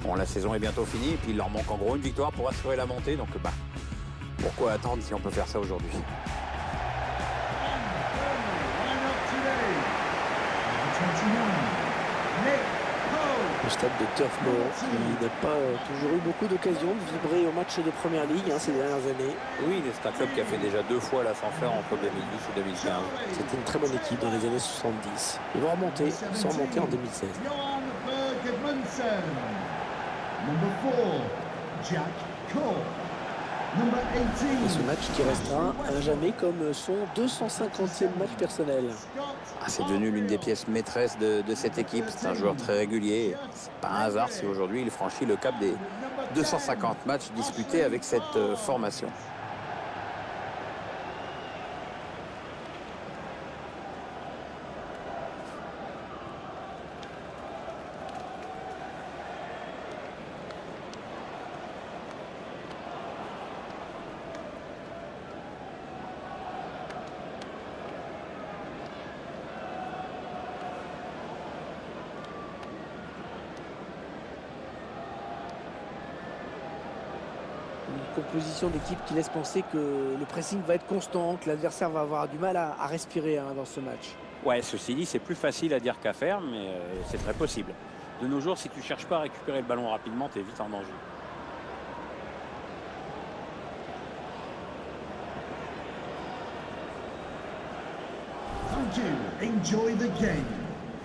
Bon, la saison est bientôt finie, et puis il leur manque en gros une victoire pour assurer la montée, donc pourquoi attendre si on peut faire ça aujourd'hui? Le stade de Turf Moor qui n'a pas toujours eu beaucoup d'occasions de vibrer au match de première ligue ces dernières années. Oui, c'est un club qui a fait déjà 2 fois l'ascenseur entre 2010 et 2015. C'était une très bonne équipe dans les années 70. Ils vont remonter, sans remonter en 2016. Et ce match qui restera à jamais comme son 250e match personnel. C'est devenu l'une des pièces maîtresses de cette équipe. C'est un joueur très régulier. C'est pas un hasard si aujourd'hui il franchit le cap des 250 matchs disputés avec cette formation. Une composition d'équipe qui laisse penser que le pressing va être constant, que l'adversaire va avoir du mal à respirer dans ce match. Ouais, ceci dit, c'est plus facile à dire qu'à faire, mais c'est très possible. De nos jours, si tu cherches pas à récupérer le ballon rapidement, tu es vite en danger.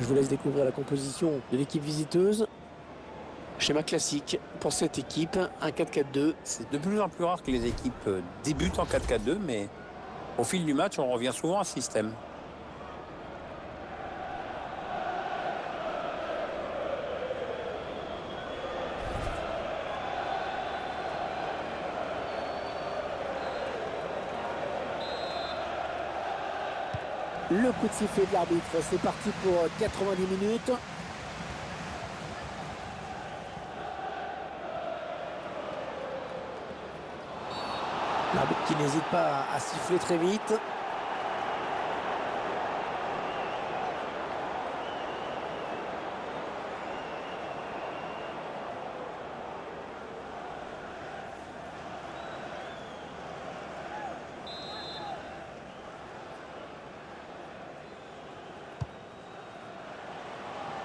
Je vous laisse découvrir la composition de l'équipe visiteuse. Schéma classique pour cette équipe, un 4-4-2. C'est de plus en plus rare que les équipes débutent en 4-4-2, mais au fil du match, on revient souvent à ce système. Le coup de sifflet de l'arbitre, c'est parti pour 90 minutes. L'arbitre qui n'hésite pas à siffler très vite.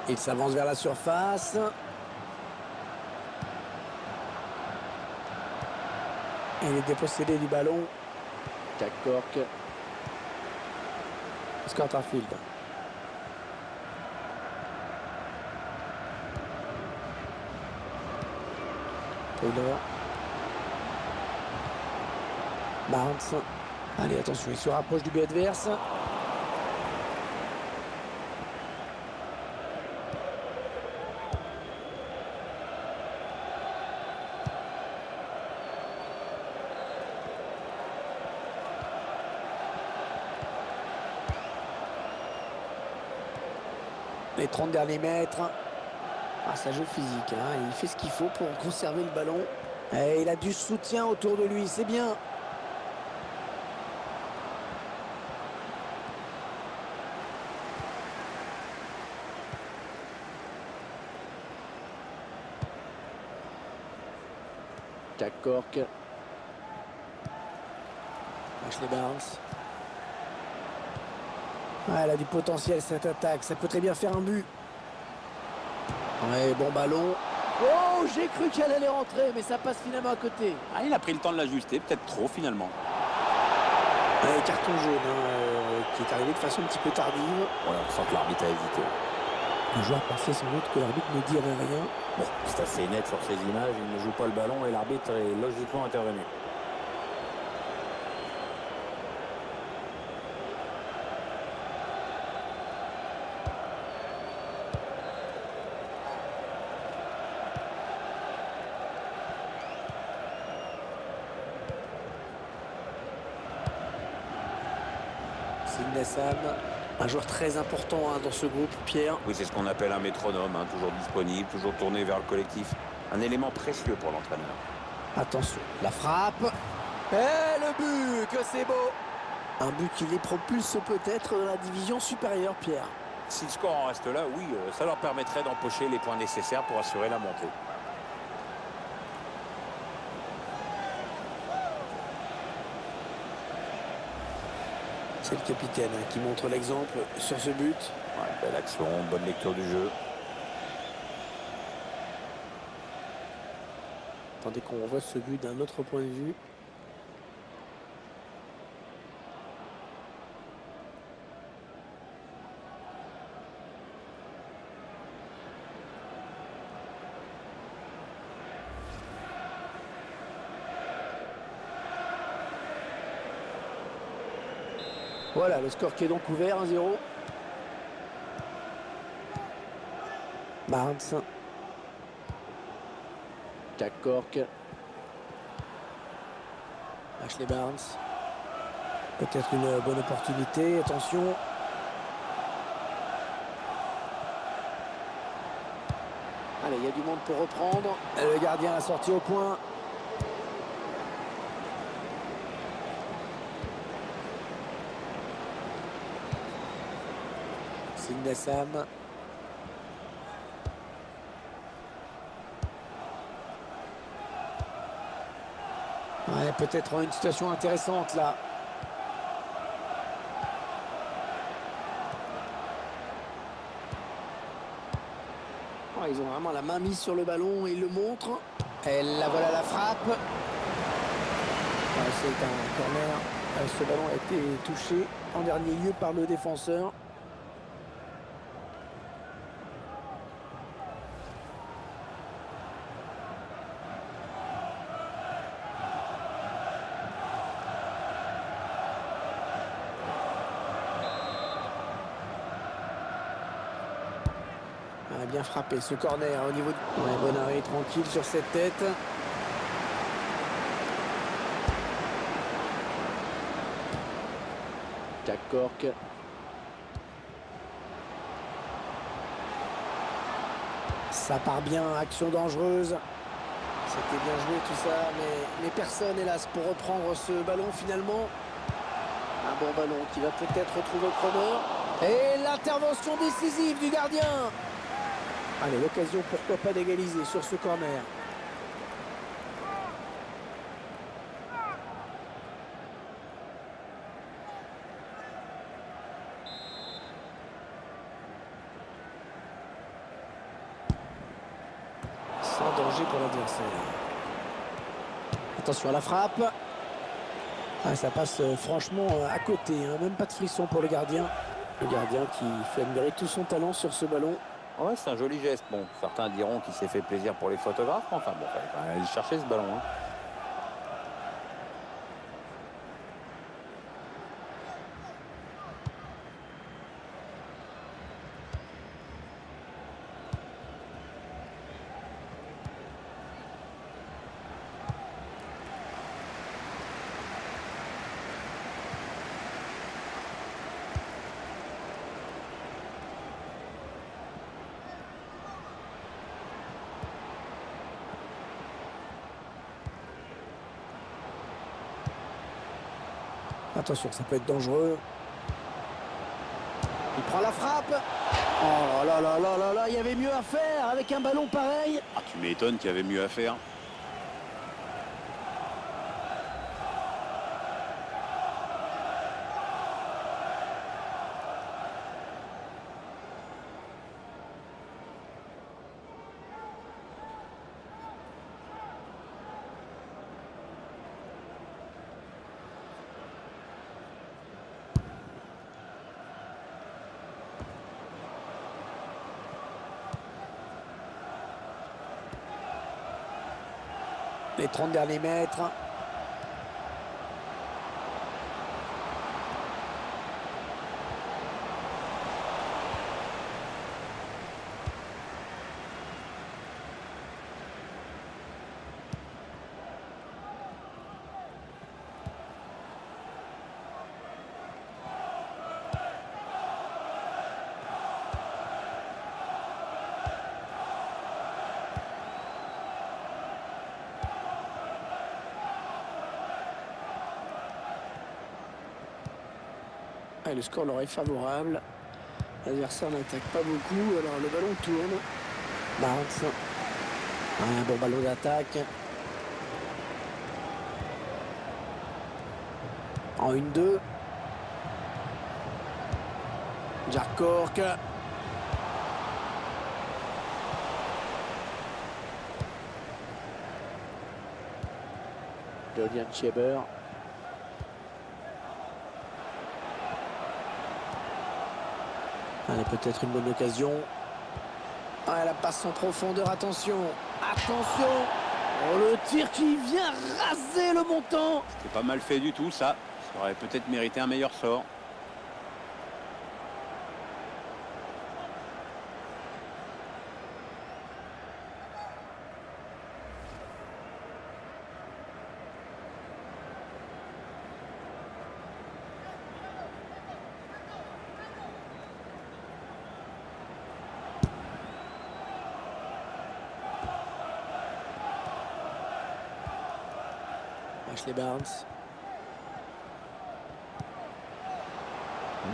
Il s'avance vers la surface. Il est dépossédé du ballon. Jack Cork. Scott Arfield. Taylor. Barnes. Allez, attention, il se rapproche du but adverse. Les 30 derniers mètres. Ça joue physique. Il fait ce qu'il faut pour conserver le ballon. Et il a du soutien autour de lui. C'est bien. Jack Cork. Ashley Barnes. Elle a du potentiel cette attaque, ça peut très bien faire un but. Ouais, bon ballon. Oh, j'ai cru qu'elle allait rentrer, mais ça passe finalement à côté. Il a pris le temps de l'ajuster, peut-être trop finalement. Ouais, carton jaune qui est arrivé de façon un petit peu tardive. Ouais, on sent que l'arbitre a hésité. Le joueur pensait sans doute que l'arbitre ne dirait rien. Bon, c'est assez net sur ces images, il ne joue pas le ballon et l'arbitre est logiquement intervenu. Sidney Sam, un joueur très important dans ce groupe, Pierre. Oui, c'est ce qu'on appelle un métronome, toujours disponible, toujours tourné vers le collectif. Un élément précieux pour l'entraîneur. Attention, la frappe. Et le but, que c'est beau. Un but qui les propulse peut-être dans la division supérieure, Pierre. Si le score en reste là, oui, ça leur permettrait d'empocher les points nécessaires pour assurer la montée. C'est le capitaine qui montre l'exemple sur ce but. Ouais, belle action, bonne lecture du jeu. Attendez qu'on voit ce but d'un autre point de vue. Voilà, le score qui est donc ouvert, 1-0. Barnes. Jack Cork. Ashley Barnes. Peut-être une bonne opportunité, attention. Allez, il y a du monde pour reprendre. Le gardien a sorti au point. Sidney Sam. Ouais, peut-être une situation intéressante là. Oh, ils ont vraiment la main mise sur le ballon et ils le montrent. Et la voilà la frappe. Ouais, c'est un corner. Ce ballon a été touché en dernier lieu par le défenseur. Bien frappé ce corner au niveau de... Ouais, bon arrêt tranquille sur cette tête. Jack Cork. Ça part bien, action dangereuse. C'était bien joué tout ça, mais personne hélas pour reprendre ce ballon finalement. Un bon ballon qui va peut-être retrouver le preneur. Et l'intervention décisive du gardien. Allez, l'occasion, pourquoi pas d'égaliser sur ce corner. Sans danger pour l'adversaire. Attention à la frappe. Ah, ça passe franchement à côté, hein. Même pas de frisson pour le gardien. Le gardien qui fait admirer tout son talent sur ce ballon. Ouais, c'est un joli geste. Bon, certains diront qu'il s'est fait plaisir pour les photographes. Enfin bon, il fallait quand même aller chercher ce ballon. Hein. Attention, ça peut être dangereux. Il prend la frappe. Oh là là là là là, il y avait mieux à faire avec un ballon pareil. Ah, tu m'étonnes qu'il y avait mieux à faire. Les 30 derniers mètres. Et le score leur est favorable. L'adversaire n'attaque pas beaucoup, alors le ballon tourne. Barnes. Un bon ballon d'attaque. En 1-2. Jack Cork. Julian Schieber. Allez, peut-être une bonne occasion. Ah, la passe en profondeur, attention. Attention. Oh, le tir qui vient raser le montant. C'était pas mal fait du tout, ça. Ça aurait peut-être mérité un meilleur sort. Ashley Barnes.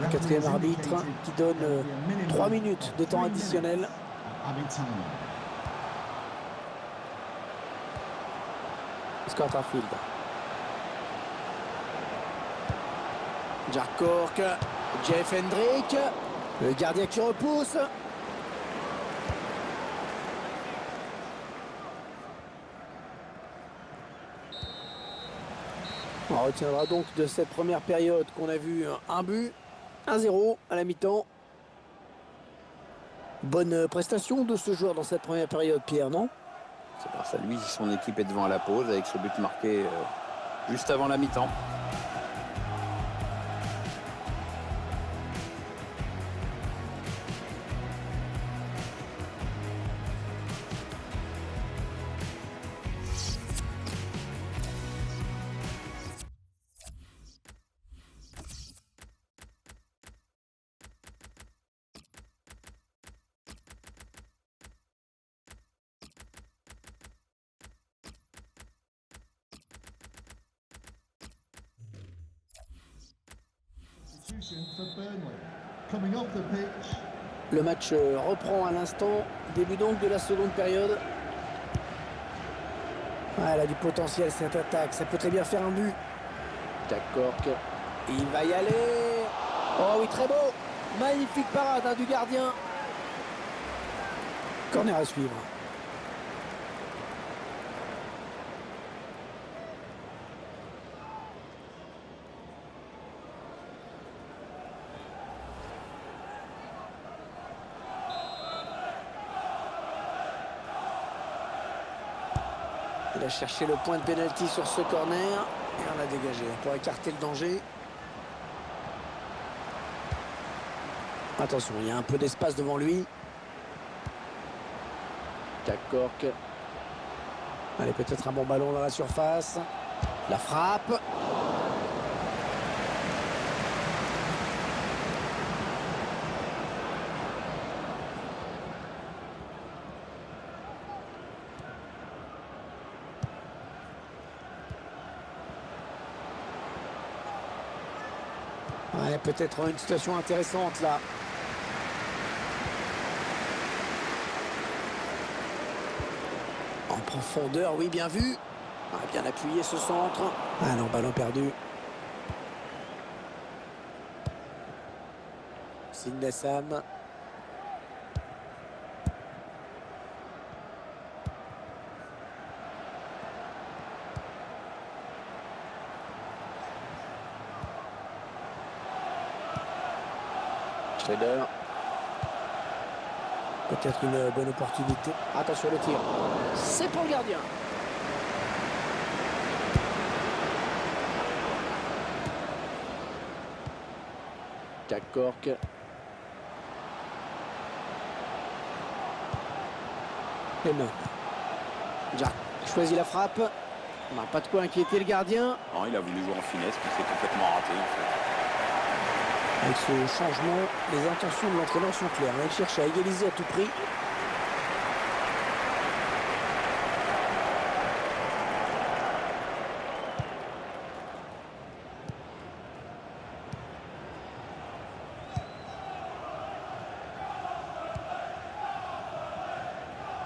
Le quatrième arbitre qui donne 3 minutes de temps additionnel. Scott Arfield. Jack Cork. Jeff Hendrick. Le gardien qui repousse. On retiendra donc de cette première période qu'on a vu un but, 1-0 à la mi-temps. Bonne prestation de ce joueur dans cette première période, Pierre, non? C'est grâce à lui si son équipe est devant à la pause avec ce but marqué juste avant la mi-temps. Le match reprend à l'instant, début donc de la seconde période. Ah, elle a du potentiel cette attaque, ça peut très bien faire un but. Jack Cork, il va y aller. Oh oui, très beau, magnifique parade hein, du gardien. Corner à suivre. Il a cherché le point de pénalty sur ce corner et on a dégagé pour écarter le danger. Attention, il y a un peu d'espace devant lui. Jack Cork. Allez, peut-être un bon ballon dans la surface. La frappe. Ouais, peut-être une situation intéressante là. En profondeur, oui, bien vu. Ah, bien appuyé ce centre. Ah non, ballon perdu. Sidney Sam. Schrader. Peut-être une bonne opportunité. Attention le tir. C'est pour le gardien. Jack Cork. Lennon. Jack choisit la frappe. On n'a pas de quoi inquiéter le gardien. Non, il a voulu jouer en finesse, mais c'est complètement raté en fait. Avec ce changement, les intentions de l'entraîneur sont claires. Il cherche à égaliser à tout prix.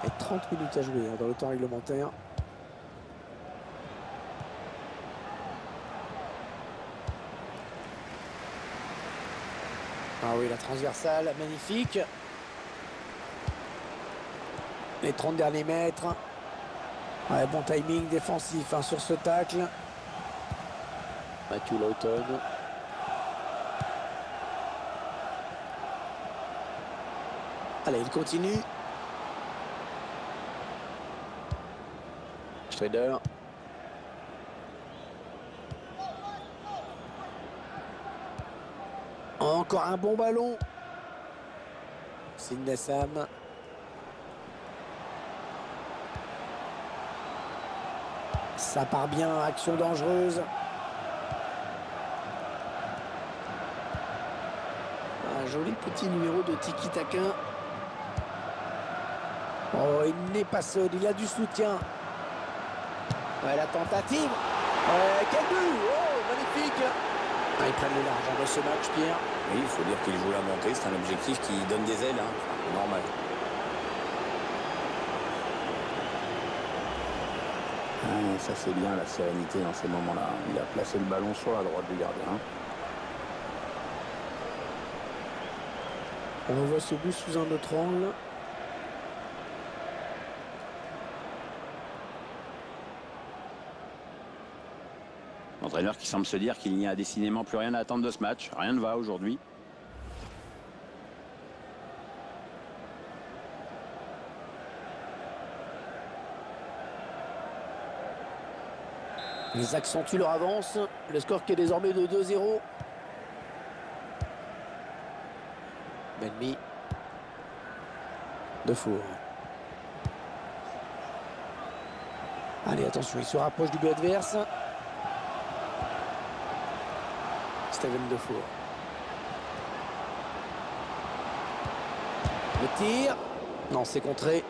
Et 30 minutes à jouer dans le temps réglementaire. Ah oui, la transversale, magnifique. Les 30 derniers mètres. Ouais, bon timing défensif hein, sur ce tacle. Matthew Lawton. Allez, il continue. Schrader. Encore un bon ballon. Sidney Sam. Ça part bien, action dangereuse. Un joli petit numéro de tiki-taka. Oh, il n'est pas seul, il a du soutien. Ouais, la tentative. Quel but! Oh, magnifique! Ah, ils prennent le large dans ce match, Pierre. Oui, il faut dire qu'il joue la montée. C'est un objectif qui donne des ailes. Hein. Normal. Ah, ça fait bien la sérénité dans ces moments-là. Il a placé le ballon sur la droite du gardien. On revoit ce but sous un autre angle. L'entraîneur qui semble se dire qu'il n'y a décidément plus rien à attendre de ce match. Rien ne va aujourd'hui. Ils accentuent leur avance. Le score qui est désormais de 2-0. Benmi. Defour. Allez, attention, il se rapproche du but adverse. Steven Defour. Le tir. Non, c'est contré.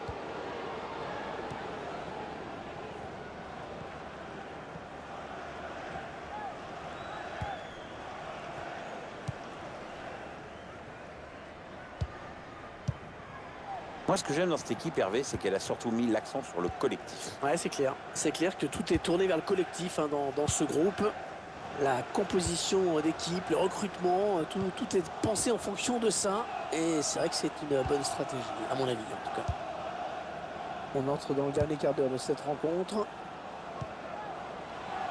Moi, ce que j'aime dans cette équipe, Hervé, c'est qu'elle a surtout mis l'accent sur le collectif. Ouais, c'est clair. C'est clair que tout est tourné vers le collectif hein, dans ce groupe. La composition d'équipe, le recrutement, tout est pensé en fonction de ça. Et c'est vrai que c'est une bonne stratégie, à mon avis en tout cas. On entre dans le dernier quart d'heure de cette rencontre.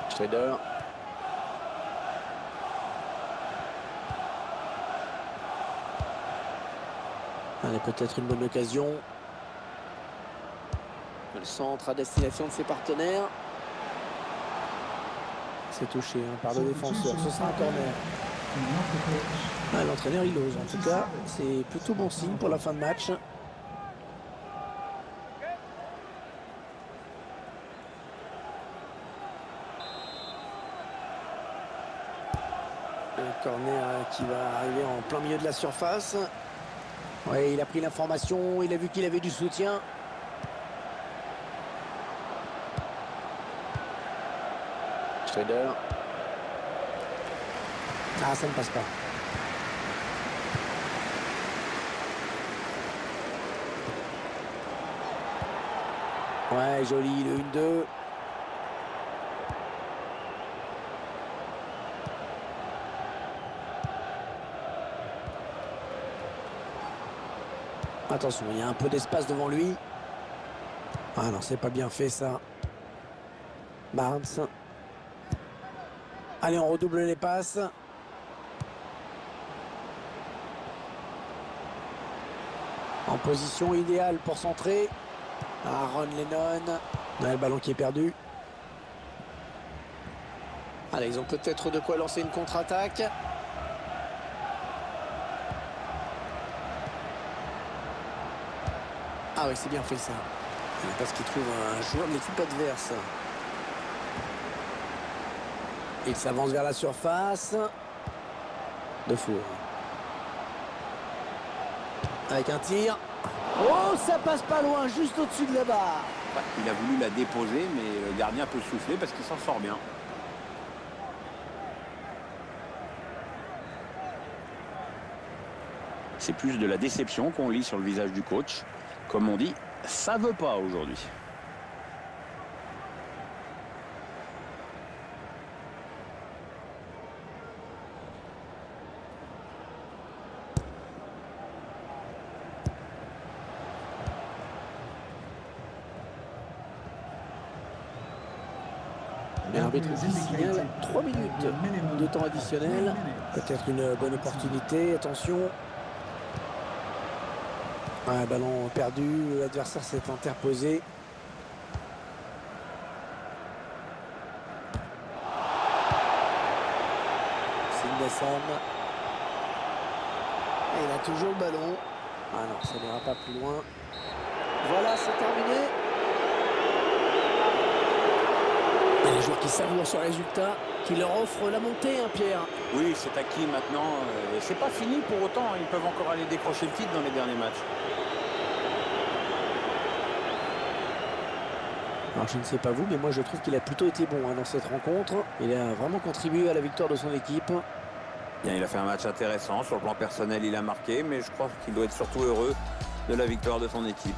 Schrader. Allez, peut-être une bonne occasion. Le centre à destination de ses partenaires. C'est touché hein, par le défenseur. Ce sera un corner. Ah, l'entraîneur, il ose. En tout cas, c'est plutôt bon signe pour la fin de match. Un corner qui va arriver en plein milieu de la surface. Oui, il a pris l'information. Il a vu qu'il avait du soutien. Schrader. Ah, ça ne passe pas. Ouais, joli, le 1-2. Attention, il y a un peu d'espace devant lui. Ah non, c'est pas bien fait ça. Barnes. Allez, on redouble les passes. En position idéale pour centrer. Ah, Ron Lennon. Ouais, le ballon qui est perdu. Allez, ils ont peut-être de quoi lancer une contre-attaque. Ah oui, c'est bien fait ça. Parce qu'il trouve un joueur de l'équipe adverse. Il s'avance vers la surface. Defour. Avec un tir. Oh, ça passe pas loin, juste au-dessus de la barre. Ouais, il a voulu la déposer, mais le gardien peut souffler parce qu'il s'en sort bien. C'est plus de la déception qu'on lit sur le visage du coach. Comme on dit, ça veut pas aujourd'hui. Et l'arbitre ici signale 3 minutes de temps additionnel. Peut-être une bonne opportunité, attention. Un ballon perdu, l'adversaire s'est interposé. Sindassam. Et il a toujours le ballon. Ah non, ça n'ira pas plus loin. Voilà, c'est terminé. Et les joueurs qui savourent ce résultat, qui leur offre la montée, hein, Pierre. Oui, c'est acquis maintenant. Et c'est pas fini pour autant. Ils peuvent encore aller décrocher le titre dans les derniers matchs. Alors je ne sais pas vous, mais moi je trouve qu'il a plutôt été bon dans cette rencontre. Il a vraiment contribué à la victoire de son équipe. Bien, il a fait un match intéressant. Sur le plan personnel, il a marqué. Mais je crois qu'il doit être surtout heureux de la victoire de son équipe.